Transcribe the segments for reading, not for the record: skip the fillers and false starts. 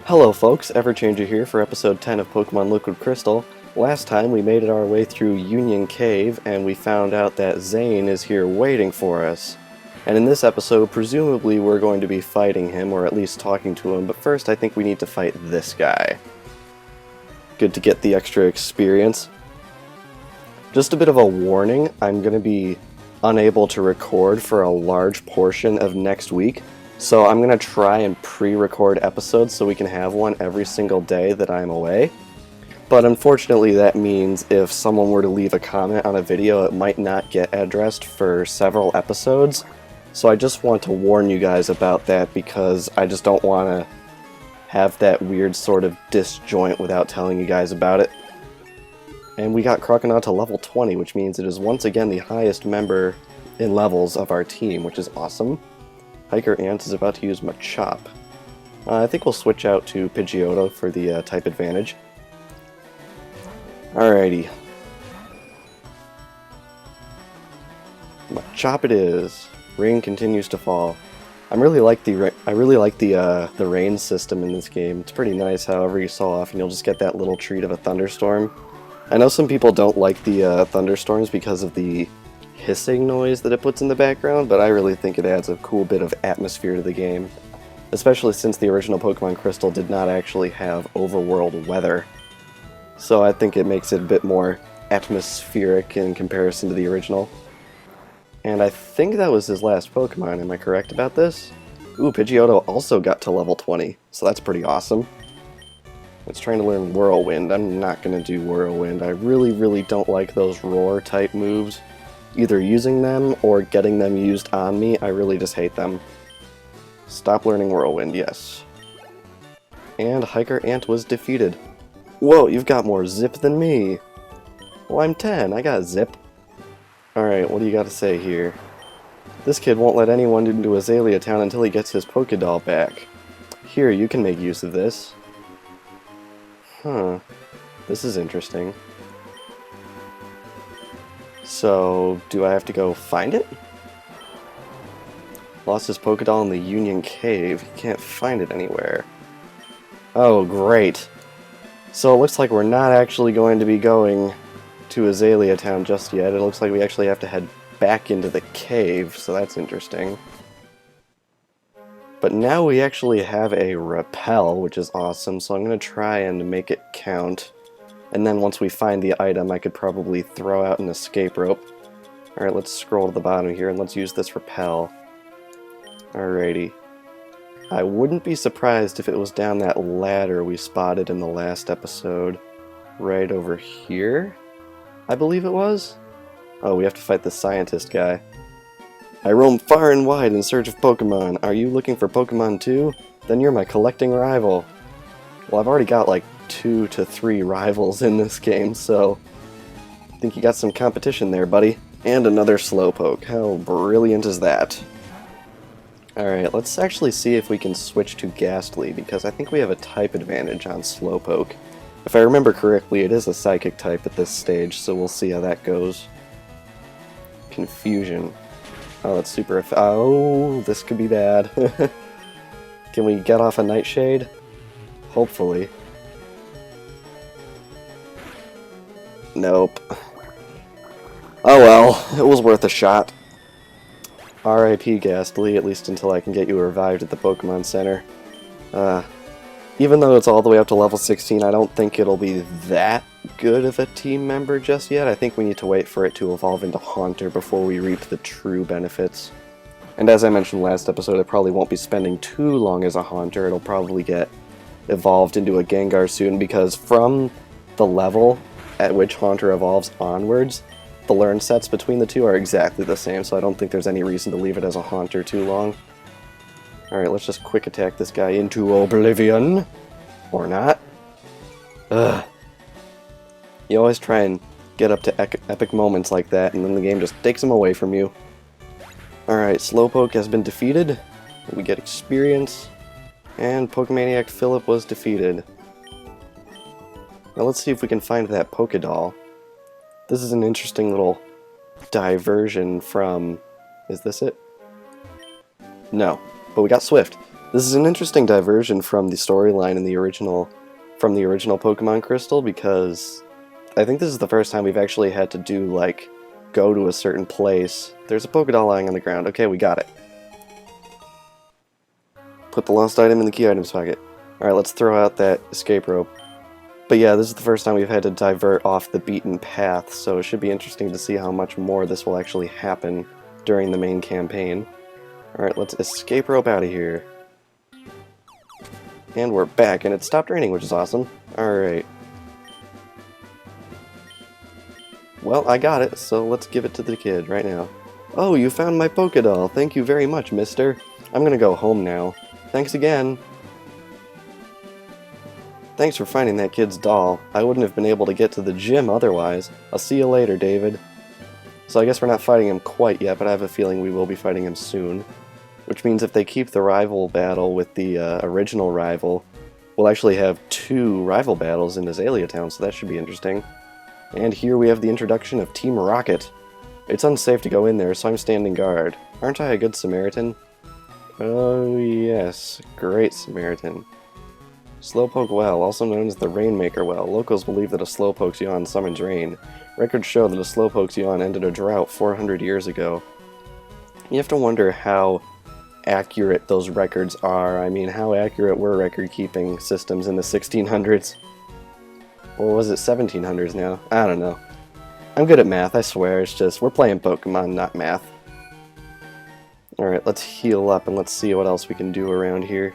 Hello folks, Everchanger here for episode 10 of Pokémon Liquid Crystal. Last time we made it our way through Union Cave and we found out that Zane is here waiting for us. And in this episode, presumably we're going to be fighting him, or at least talking to him, but first I think we need to fight this guy. Good to get the extra experience. Just a bit of a warning, I'm going to be unable to record for a large portion of next week. So I'm going to try and pre-record episodes so we can have one every single day that I'm away. But unfortunately that means if someone were to leave a comment on a video, it might not get addressed for several episodes. So I just want to warn you guys about that because I just don't want to have that weird sort of disjoint without telling you guys about it. And we got Crocodile to level 20, which means it is once again the highest member in levels of our team, which is awesome. Hiker Ant is about to use Machop. I think we'll switch out to Pidgeotto for the type advantage. Alrighty. Machop it is. Rain continues to fall. I really like the rain system in this game. It's pretty nice. However, you so often you'll just get that little treat of a thunderstorm. I know some people don't like the thunderstorms because of the hissing noise that it puts in the background, but I really think it adds a cool bit of atmosphere to the game, especially since the original Pokémon Crystal did not actually have overworld weather. So I think it makes it a bit more atmospheric in comparison to the original. And I think that was his last Pokemon, am I correct about this? Ooh, Pidgeotto also got to level 20, so that's pretty awesome. It's trying to learn Whirlwind. I'm not going to do Whirlwind. I really don't like those roar type moves. Either using them or getting them used on me, I really just hate them. Stop learning Whirlwind, yes. And Hiker Ant was defeated. Whoa, you've got more zip than me. Well, I'm 10, I got zip. Alright, what do you got to say here? This kid won't let anyone into Azalea Town until he gets his Pokédoll back. Here, you can make use of this. Huh. This is interesting. So, do I have to go find it? Lost his Pokédoll in the Union Cave. He can't find it anywhere. Oh, great. So it looks like we're not actually going to be going to Azalea Town just yet. It looks like we actually have to head back into the cave, so that's interesting. But now we actually have a repel, which is awesome, so I'm going to try and make it count. And then once we find the item, I could probably throw out an escape rope. Alright, let's scroll to the bottom here and let's use this repel. Alrighty. I wouldn't be surprised if it was down that ladder we spotted in the last episode. Right over here, I believe it was? Oh, we have to fight the scientist guy. I roam far and wide in search of Pokemon. Are you looking for Pokemon too? Then you're my collecting rival. Well, I've already got like 2 to 3 rivals in this game, so I think you got some competition there, buddy. And another Slowpoke. How brilliant is that? Alright, let's actually see if we can switch to Ghastly, because I think we have a type advantage on Slowpoke. If I remember correctly, it is a Psychic type at this stage, so we'll see how that goes. Confusion. Oh, that's super oh, this could be bad. Can we get off a Nightshade? Hopefully. Nope. Oh well, it was worth a shot. R.I.P. Ghastly, at least until I can get you revived at the Pokemon Center. Even though it's all the way up to level 16, I don't think it'll be that good of a team member just yet. I think we need to wait for it to evolve into Haunter before we reap the true benefits. And as I mentioned last episode, it probably won't be spending too long as a Haunter. It'll probably get evolved into a Gengar soon, because from the level at which Haunter evolves onwards, the learn sets between the two are exactly the same, so I don't think there's any reason to leave it as a Haunter too long. Alright, let's just quick attack this guy into oblivion. Or not. Ugh. You always try and get up to epic moments like that, and then the game just takes them away from you. Alright, Slowpoke has been defeated. We get experience. And Pokemaniac Philip was defeated. Now let's see if we can find that Pokédoll. This is an interesting little diversion from... Is this it? No. But we got Swift. This is an interesting diversion from the storyline in the original Pokemon Crystal, because I think this is the first time we've actually had to do, like, go to a certain place. There's a Pokédoll lying on the ground. Okay, we got it. Put the lost item in the key items pocket. Alright, let's throw out that escape rope. But yeah, this is the first time we've had to divert off the beaten path, so it should be interesting to see how much more this will actually happen during the main campaign. Alright, let's escape rope out of here. And we're back, and it stopped raining, which is awesome. Alright. Well, I got it, so let's give it to the kid right now. Oh, you found my Pokédoll. Thank you very much, mister. I'm gonna go home now. Thanks again. Thanks for finding that kid's doll. I wouldn't have been able to get to the gym otherwise. I'll see you later, David. So I guess we're not fighting him quite yet, but I have a feeling we will be fighting him soon. Which means if they keep the rival battle with the original rival, we'll actually have 2 rival battles in Azalea Town, so that should be interesting. And here we have the introduction of Team Rocket. It's unsafe to go in there, so I'm standing guard. Aren't I a good Samaritan? Oh yes, great Samaritan. Slowpoke Well, also known as the Rainmaker Well. Locals believe that a Slowpoke's yawn summons rain. Records show that a Slowpoke's yawn ended a drought 400 years ago. You have to wonder how accurate those records are. I mean, how accurate were record-keeping systems in the 1600s? Or was it 1700s now? I don't know. I'm good at math, I swear. It's just, we're playing Pokemon, not math. Alright, let's heal up and let's see what else we can do around here.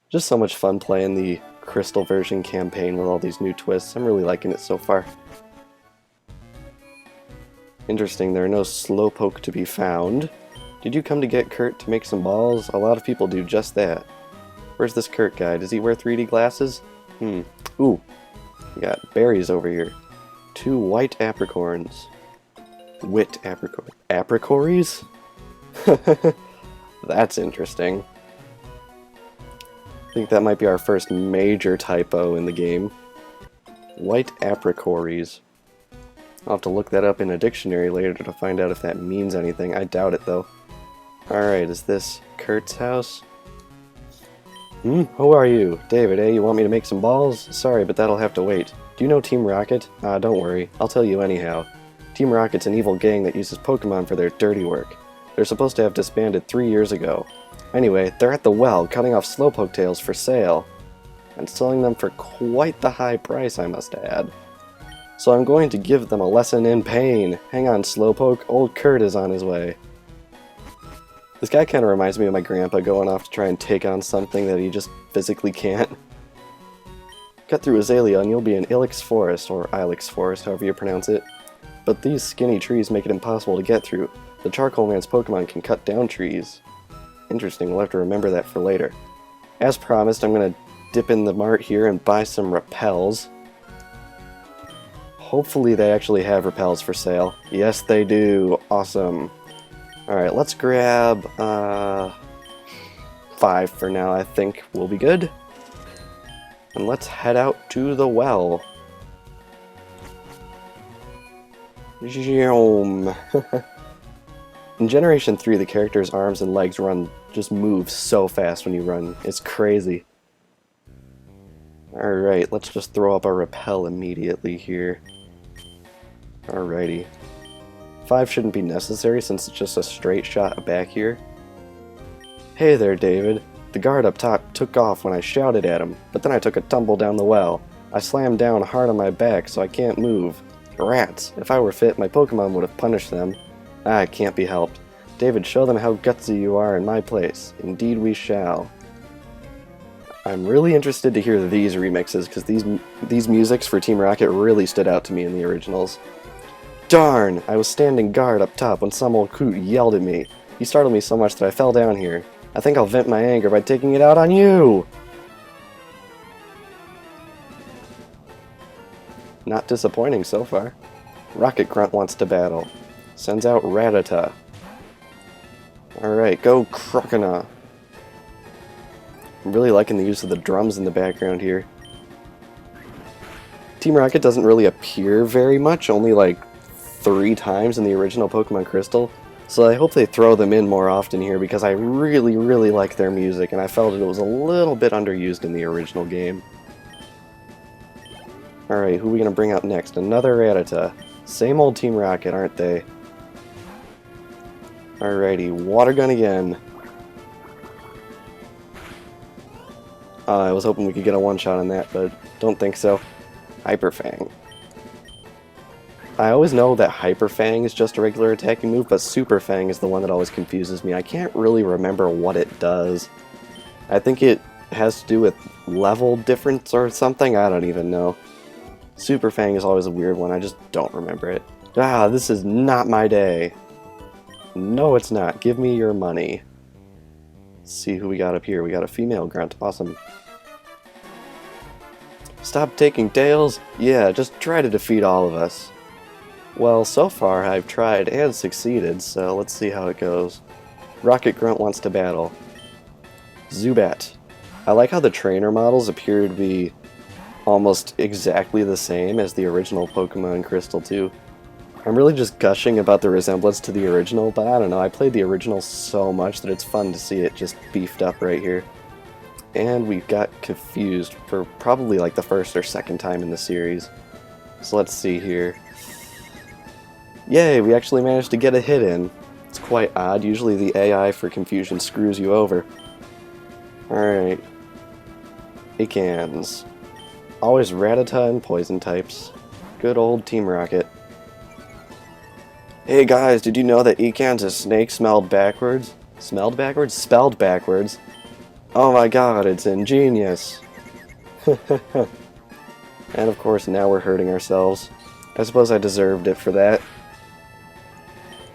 Just so much fun playing the Crystal version campaign with all these new twists. I'm really liking it so far. Interesting, there are no Slowpoke to be found. Did you come to get Kurt to make some balls? A lot of people do just that. Where's this Kurt guy? Does he wear 3D glasses? Ooh. We got berries over here. 2 white apricorns. Wit apricories? That's interesting. I think that might be our first major typo in the game. White apricories. I'll have to look that up in a dictionary later to find out if that means anything. I doubt it, though. Alright, is this Kurt's house? Who are you? David, eh? You want me to make some balls? Sorry, but that'll have to wait. Do you know Team Rocket? Don't worry. I'll tell you anyhow. Team Rocket's an evil gang that uses Pokemon for their dirty work. They're supposed to have disbanded 3 years ago. Anyway, they're at the well, cutting off Slowpoke tails for sale. And selling them for quite the high price, I must add. So I'm going to give them a lesson in pain. Hang on, Slowpoke. Old Kurt is on his way. This guy kind of reminds me of my grandpa going off to try and take on something that he just physically can't. Cut through Azalea and you'll be in Ilex Forest, or Ilex Forest, however you pronounce it. But these skinny trees make it impossible to get through. The Charcoal Man's Pokemon can cut down trees. Interesting, we'll have to remember that for later. As promised, I'm going to dip in the mart here and buy some repels. Hopefully they actually have repels for sale. Yes, they do. Awesome. Alright, let's grab 5 for now. I think we'll be good. And let's head out to the well. In Generation 3, the character's arms and legs just move so fast when you run. It's crazy. Alright, let's just throw up our repel immediately here. Alrighty. 5 shouldn't be necessary since it's just a straight shot back here. Hey there, David. The guard up top took off when I shouted at him, but then I took a tumble down the well. I slammed down hard on my back so I can't move. Rats! If I were fit, my Pokemon would have punished them. It can't be helped. David, show them how gutsy you are in my place. Indeed we shall. I'm really interested to hear these remixes, because these musics for Team Rocket really stood out to me in the originals. Darn! I was standing guard up top when some old coot yelled at me. He startled me so much that I fell down here. I think I'll vent my anger by taking it out on you! Not disappointing so far. Rocket Grunt wants to battle. Sends out Rattata. Alright, go Croconaw. I'm really liking the use of the drums in the background here. Team Rocket doesn't really appear very much, only like 3 times in the original Pokemon Crystal, so I hope they throw them in more often here because I really, really like their music, and I felt it was a little bit underused in the original game. Alright, who are we going to bring out next? Another Rattata. Same old Team Rocket, aren't they? Alrighty, Water Gun again. I was hoping we could get a one-shot on that, but don't think so. Hyper Fang. I always know that Hyper Fang is just a regular attacking move, but Super Fang is the one that always confuses me. I can't really remember what it does. I think it has to do with level difference or something, I don't even know. Super Fang is always a weird one, I just don't remember it. Ah, this is not my day. No, it's not. Give me your money. Let's see who we got up here. We got a female grunt. Awesome. Stop taking tails? Yeah, just try to defeat all of us. Well, so far I've tried and succeeded, so let's see how it goes. Rocket Grunt wants to battle. Zubat. I like how the trainer models appear to be almost exactly the same as the original Pokemon Crystal 2. I'm really just gushing about the resemblance to the original, but I don't know, I played the original so much that it's fun to see it just beefed up right here. And we got confused for probably like the first or second time in the series. So let's see here. Yay, we actually managed to get a hit in. It's quite odd, usually the AI for confusion screws you over. Alright. Icans. Always Rattata and poison types. Good old Team Rocket. Hey guys, did you know that Icans is snake smelled backwards? Smelled backwards? Spelled backwards. Oh my god, it's ingenious. And of course now we're hurting ourselves. I suppose I deserved it for that.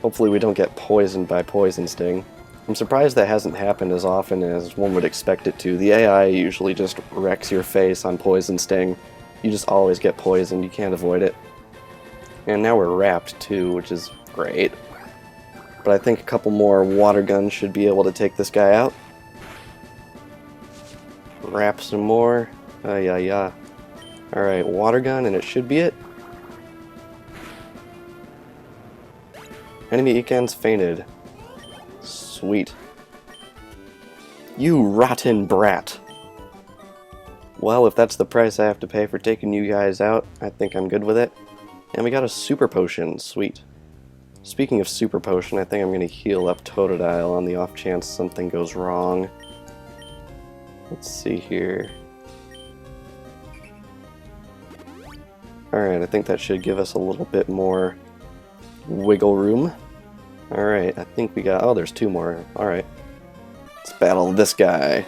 Hopefully we don't get poisoned by Poison Sting. I'm surprised that hasn't happened as often as one would expect it to. The AI usually just wrecks your face on Poison Sting. You just always get poisoned, you can't avoid it. And now we're wrapped too, which is great. But I think a couple more water guns should be able to take this guy out. Wrap some more. Yeah. Alright, water gun, and it should be it. Enemy Icans fainted. Sweet. You rotten brat. Well, if that's the price I have to pay for taking you guys out, I think I'm good with it. And we got a super potion. Sweet. Speaking of super potion, I think I'm going to heal up Totodile on the off chance something goes wrong. Let's see here. Alright, I think that should give us a little bit more wiggle room. Alright, I think we got... oh, there's 2 more. Alright. Let's battle this guy.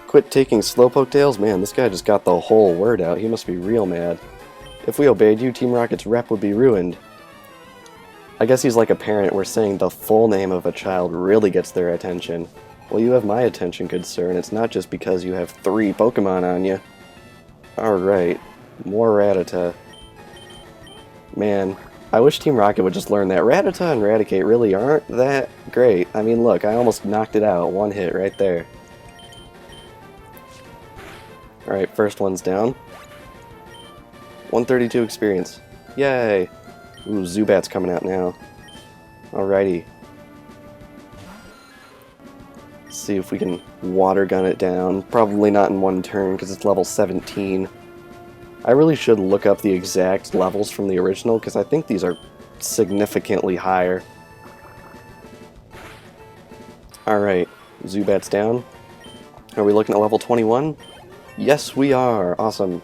Quit taking Slowpoke tails? Man, this guy just got the whole word out. He must be real mad. If we obeyed you, Team Rocket's rep would be ruined. I guess he's like a parent where saying the full name of a child really gets their attention. Well, you have my attention, good sir, and it's not just because you have 3 Pokemon on you. Alright, more Rattata. Man, I wish Team Rocket would just learn that Rattata and Raticate really aren't that great. I mean, look, I almost knocked it out. 1 hit right there. Alright, first one's down. 132 experience. Yay! Ooh, Zubat's coming out now. Alrighty. Let's see if we can water gun it down. Probably not in 1 turn because it's level 17. I really should look up the exact levels from the original because I think these are significantly higher. Alright, Zubat's down. Are we looking at level 21? Yes, we are! Awesome.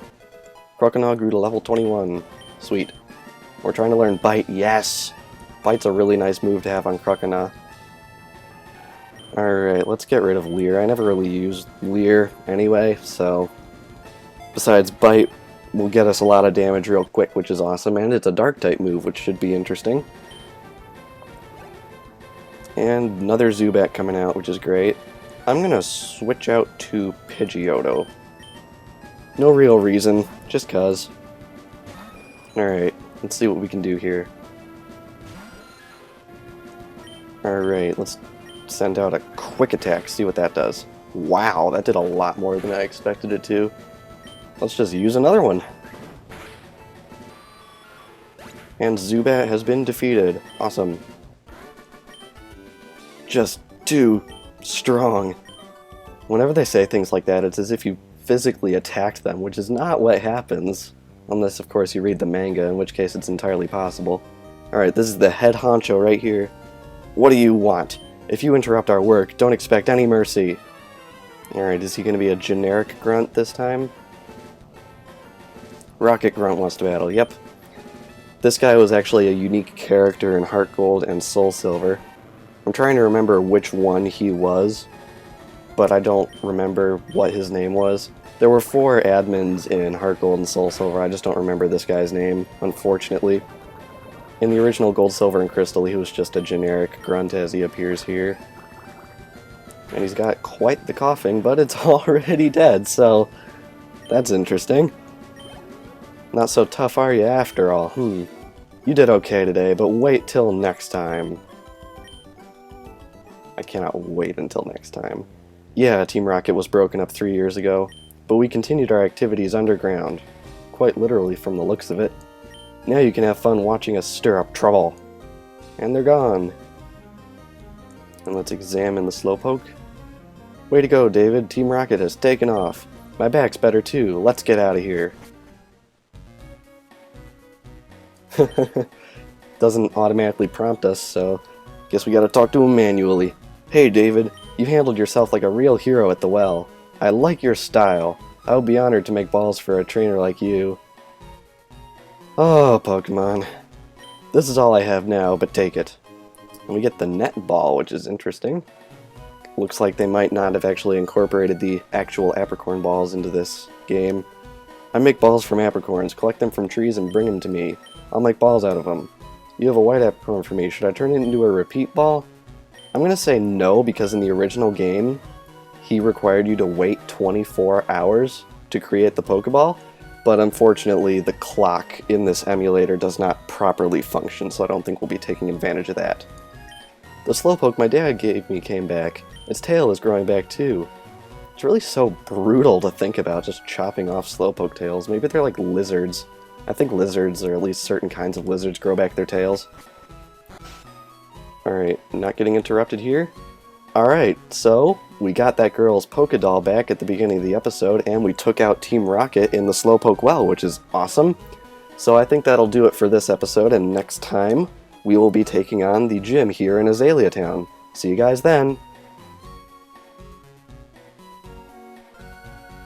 Croconaw grew to level 21. Sweet. We're trying to learn Bite. Yes! Bite's a really nice move to have on Croconaw. Alright, let's get rid of Leer. I never really used Leer anyway, so... besides, Bite will get us a lot of damage real quick, which is awesome, and it's a Dark-type move, which should be interesting. And another Zubat coming out, which is great. I'm gonna switch out to Pidgeotto. No real reason, just cuz. Alright, let's see what we can do here. Alright, let's send out a quick attack, see what that does. Wow, that did a lot more than I expected it to. Let's just use another one. And Zubat has been defeated. Awesome. Just too strong. Whenever they say things like that, it's as if you physically attacked them, which is not what happens. Unless, of course, you read the manga, in which case it's entirely possible. Alright, this is the head honcho right here. What do you want? If you interrupt our work, don't expect any mercy. Alright, is he going to be a generic grunt this time? Rocket Grunt wants to battle, yep. This guy was actually a unique character in Heart Gold and Soul Silver. I'm trying to remember which one he was, but I don't remember what his name was. There were 4 admins in Heart Gold and Soul Silver, I just don't remember this guy's name, unfortunately. In the original Gold, Silver, and Crystal, he was just a generic grunt as he appears here. And he's got quite the coughing, but it's already dead, so that's interesting. Not so tough are you after all, You did okay today, but wait till next time. I cannot wait until next time. Yeah, Team Rocket was broken up 3 years ago, but we continued our activities underground. Quite literally from the looks of it. Now you can have fun watching us stir up trouble. And they're gone. And let's examine the Slowpoke. Way to go, David. Team Rocket has taken off. My back's better too. Let's get out of here. Doesn't automatically prompt us, so guess we gotta talk to him manually. Hey David, you handled yourself like a real hero at the well. I like your style. I would be honored to make balls for a trainer like you. Oh, Pokemon. This is all I have now, but take it. And we get the net ball, which is interesting. Looks like they might not have actually incorporated the actual apricorn balls into this game. I make balls from apricorns, collect them from trees and bring them to me. I'll make balls out of them. You have a white apricorn for me. Should I turn it into a repeat ball? I'm going to say no, because in the original game, he required you to wait 24 hours to create the Pokeball, but unfortunately the clock in this emulator does not properly function, so I don't think we'll be taking advantage of that. The Slowpoke my dad gave me came back. Its tail is growing back too. It's really so brutal to think about, just chopping off Slowpoke tails. Maybe they're like lizards. I think lizards, or at least certain kinds of lizards, grow back their tails. Alright, not getting interrupted here. Alright, so we got that girl's Pokédoll back at the beginning of the episode, and we took out Team Rocket in the Slowpoke well, which is awesome. So I think that'll do it for this episode, and next time we will be taking on the gym here in Azalea Town. See you guys then!